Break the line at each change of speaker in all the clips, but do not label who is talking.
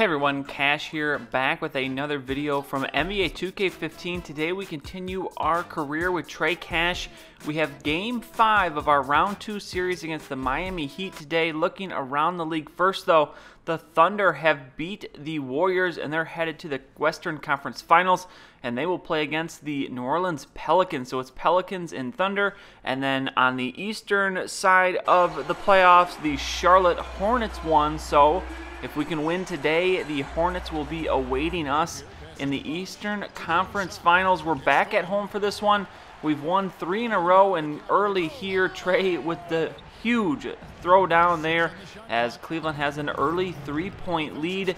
Hey everyone, Cash here, back with another video from NBA 2K15. Today we continue our career with Trey Cash. We have Game 5 of our Round 2 series against the Miami Heat today. Looking around the league first though, the Thunder have beat the Warriors and they're headed to the Western Conference Finals, and they will play against the New Orleans Pelicans. So it's Pelicans and Thunder, and then on the eastern side of the playoffs, the Charlotte Hornets won. So if we can win today, the Hornets will be awaiting us in the Eastern Conference Finals. We're back at home for this one. We've won 3 in a row, and early here, Trey with the huge throwdown there as Cleveland has an early 3-point lead.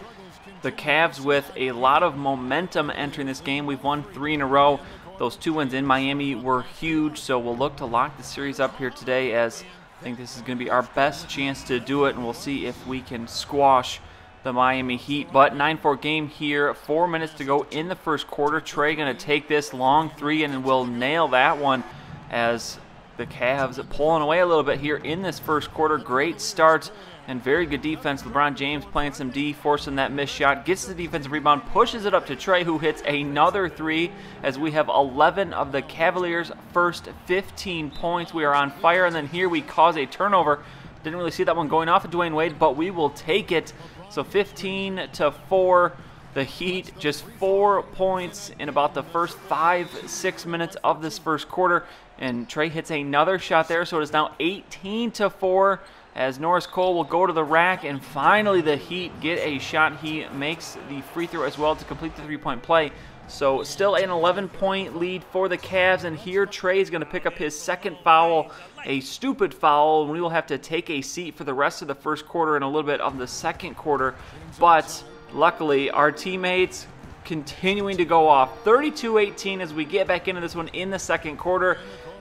The Cavs with a lot of momentum entering this game. We've won 3 in a row. Those 2 wins in Miami were huge, so we'll look to lock the series up here today, as I think this is going to be our best chance to do it, and we'll see if we can squash the Miami Heat. But 9-4 game here, 4 minutes to go in the first quarter. Trey going to take this long 3 and will nail that one, as the Cavs are pulling away a little bit here in this first quarter. Great start and very good defense. LeBron James playing some D, forcing that missed shot, gets the defensive rebound, pushes it up to Trey, who hits another 3, as we have 11 of the Cavaliers' first 15 points. We are on fire, and then here we cause a turnover. Didn't really see that one going off of Dwayne Wade, but we will take it. So 15-4. The Heat just 4 points in about the first 5-6 minutes of this first quarter, and Trey hits another shot there, so it is now 18-4. As Norris Cole will go to the rack, and finally the Heat get a shot. He makes the free throw as well to complete the 3-point play. So still an 11-point lead for the Cavs, and here Trey is going to pick up his second foul, a stupid foul, and we will have to take a seat for the rest of the first quarter and a little bit of the second quarter. But luckily, our teammates continuing to go off. 32-18 as we get back into this one in the second quarter,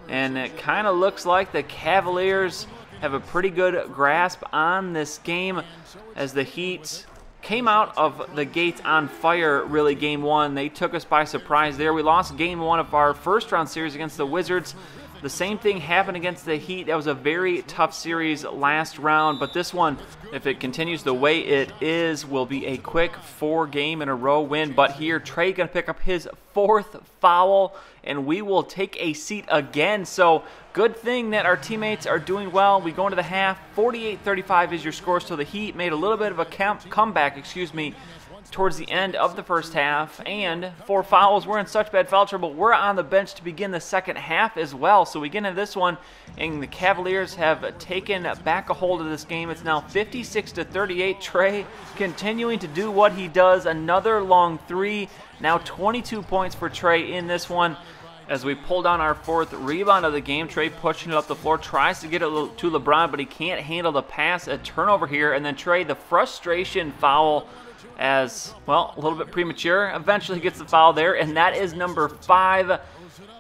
and it kind of looks like the Cavaliers have a pretty good grasp on this game, as the Heat came out of the gates on fire, really, game 1. They took us by surprise there. We lost game 1 of our first round series against the Wizards. The same thing happened against the Heat. That was a very tough series last round, but this one, if it continues the way it is, will be a quick 4-game-in-a-row win. But here, Trey going to pick up his 4th foul, and we will take a seat again. So good thing that our teammates are doing well. We go into the half. 48-35 is your score, so the Heat made a little bit of a comeback, towards the end of the first half, and 4 fouls. We're in such bad foul trouble. We're on the bench to begin the second half as well. So we get into this one, and the Cavaliers have taken back a hold of this game. It's now 56-38. Trey continuing to do what he does. Another long 3. Now 22 points for Trey in this one. As we pull down our 4th rebound of the game, Trey pushing it up the floor, tries to get it to LeBron, but he can't handle the pass. A turnover here, and then Trey, the frustration foul, as, well, a little bit premature. Eventually gets the foul there, and that is number 5.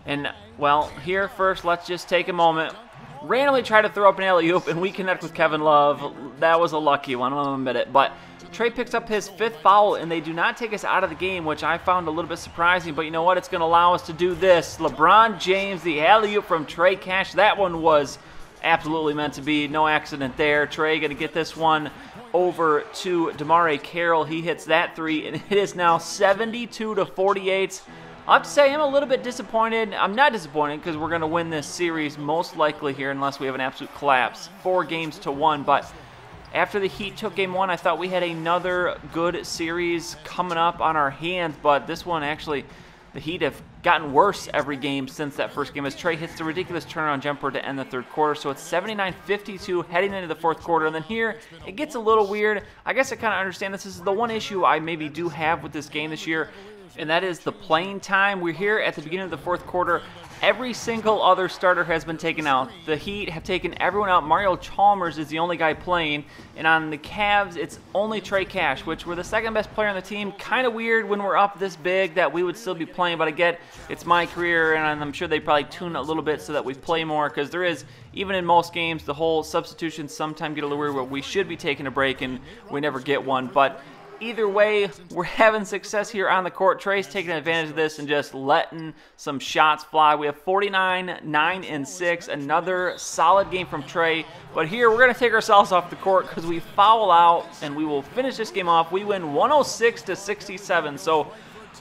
And, well, here first, let's just take a moment. Randomly try to throw up an alley-oop, and we connect with Kevin Love. That was a lucky one, I'll admit it. But Trey picks up his 5th foul, and they do not take us out of the game, which I found a little bit surprising. But you know what? It's going to allow us to do this. LeBron James, the alley-oop from Trey Cash. That one was absolutely meant to be. No accident there. Trey going to get this one over to DeMar Carroll. He hits that 3, and it is now 72-48. I have to say I'm a little bit disappointed. I'm not disappointed because we're going to win this series most likely here unless we have an absolute collapse. 4-1, but after the Heat took game 1, I thought we had another good series coming up on our hands, but this one actually, the Heat have gotten worse every game since that first game, as Trey hits the ridiculous turnaround jumper to end the third quarter. So it's 79-52 heading into the 4th quarter. And then here, it gets a little weird. I guess I kind of understand this. This is the one issue I maybe do have with this game this year, and that is the playing time. We're here at the beginning of the 4th quarter. Every single other starter has been taken out. The Heat have taken everyone out. Mario Chalmers is the only guy playing. And on the Cavs, it's only Trey Cash, which we're the 2nd best player on the team. Kind of weird when we're up this big that we would still be playing. But I get it's my career, and I'm sure they probably tune a little bit so that we play more. Because there is, even in most games, the whole substitutions sometimes get a little weird where we should be taking a break and we never get one. But Either way, we're having success here on the court. Trey's taking advantage of this and just letting some shots fly. We have 49, 9, and 6. Another solid game from Trey. But here, we're going to take ourselves off the court because we foul out, and we will finish this game off. We win 106-67. So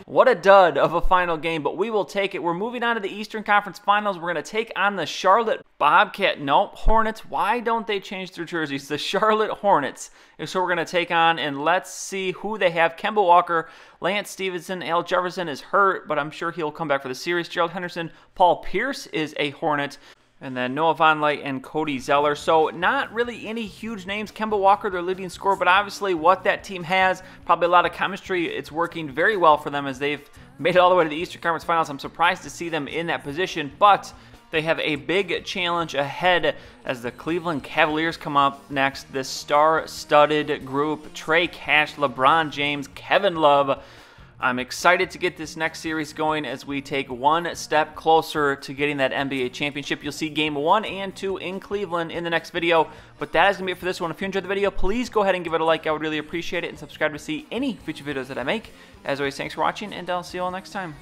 what a dud of a final game, but we will take it. We're moving on to the Eastern Conference Finals. We're going to take on the Charlotte Hornets. Why don't they change their jerseys? The Charlotte Hornets is who we're going to take on, and let's see who they have. Kemba Walker, Lance Stevenson, Al Jefferson is hurt, but I'm sure he'll come back for the series. Gerald Henderson, Paul Pierce is a Hornet. And then Noah Vonleh and Cody Zeller. So not really any huge names. Kemba Walker, their leading scorer, but obviously what that team has, probably a lot of chemistry. It's working very well for them as they've made it all the way to the Eastern Conference Finals. I'm surprised to see them in that position, but they have a big challenge ahead as the Cleveland Cavaliers come up next. This star-studded group, Trey Cash, LeBron James, Kevin Love. I'm excited to get this next series going as we take one step closer to getting that NBA championship. You'll see game 1 and 2 in Cleveland in the next video. But that is going to be it for this one. If you enjoyed the video, please go ahead and give it a like. I would really appreciate it. And subscribe to see any future videos that I make. As always, thanks for watching, and I'll see you all next time.